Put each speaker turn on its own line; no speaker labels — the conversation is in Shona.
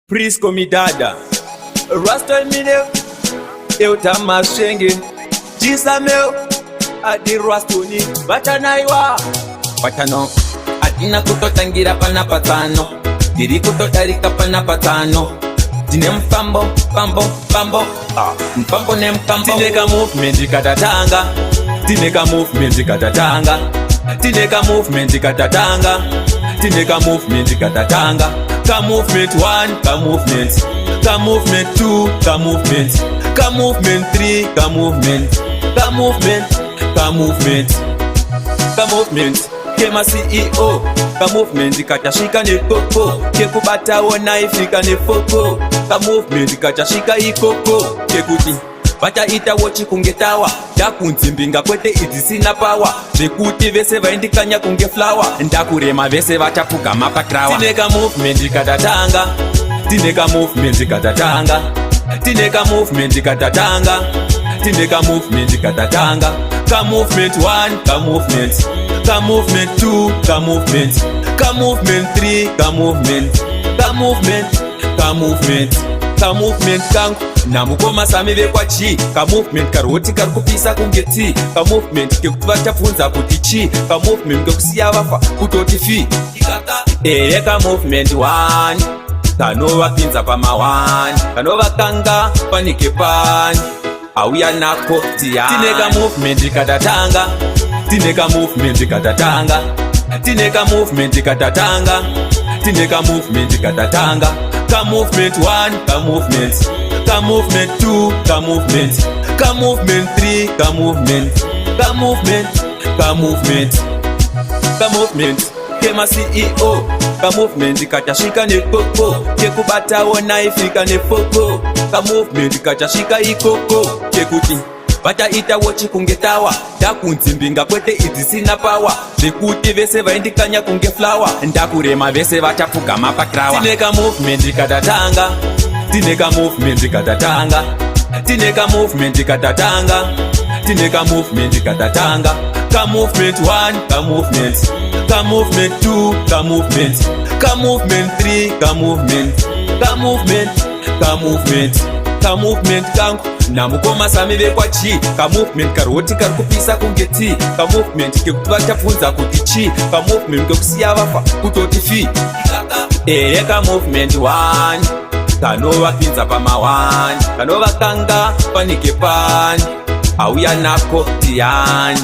Prisco midada Rasta mineu eu tamashenge Jisa meu adi rastoni Batanaiwa Batano Adina kutotangira panapatano Diri kutotarika panapatano Dine mpambo Mpambo ne mpambo Tineka movement katatanga Tineka movement katatanga Tineka movement katatanga Tineka movement katatanga Ka movement 1, ka movement 2, ka movement 3, ka movement Kema CEO ka movement katashika ne koko Kekubata wona ifika ne foko Ka movement katashika ikoko Kekuti Bata ita wochi kungetawa Dakunzimbinga kwete idisina power Vekuti vese vaindikanya kunge flower Ndakurema vese vatapuka mapatrawa Tineka movement katatanga Tineka movement katatanga Tineka movement katatanga Tineka movement katatanga Ka movement 1, ka movement 2, ka movement 3, ka movement kangu namukoma samive kwa chi ka movement karoti karikupisa kungeti ka movement kekutuvatafunza kuti chi ka movement kekusiya vafa kutoti fi ka movement 1 kanovapinza pama 1 kanovakanga panike pani auya nako tiyani tineka movement katatanga Tineka movement katatanga Tineka movement katatanga Tineka movement katatanga Ka movement 1, ka movement 2, ka movement 3, ka movement Kema CEO ka movement katashika ne koko Kekubata wona ifika ne foko Ka movement katashika ikoko Kekuti Bata ita wochi kungetawa Dakunzimbinga kwete idisina power Vekuti vese vaindikanya kunge flower Ndakurema vese vatapuka mapatrawa Tineka movement katatanga Tineka movement katatanga Tineka movement katatanga Tineka movement katatanga Ka movement 1, ka movement 2, ka movement 3, ka movement kangu namukoma samive kwa chi ka movement karoti karikupisa kungeti ka movement kekutuvatafunza kuti chi ka movement kekusiya vafa kutoti fi ka movement 1 kanovapinza pama 1 kanovakanga panike pani auya nako tiyani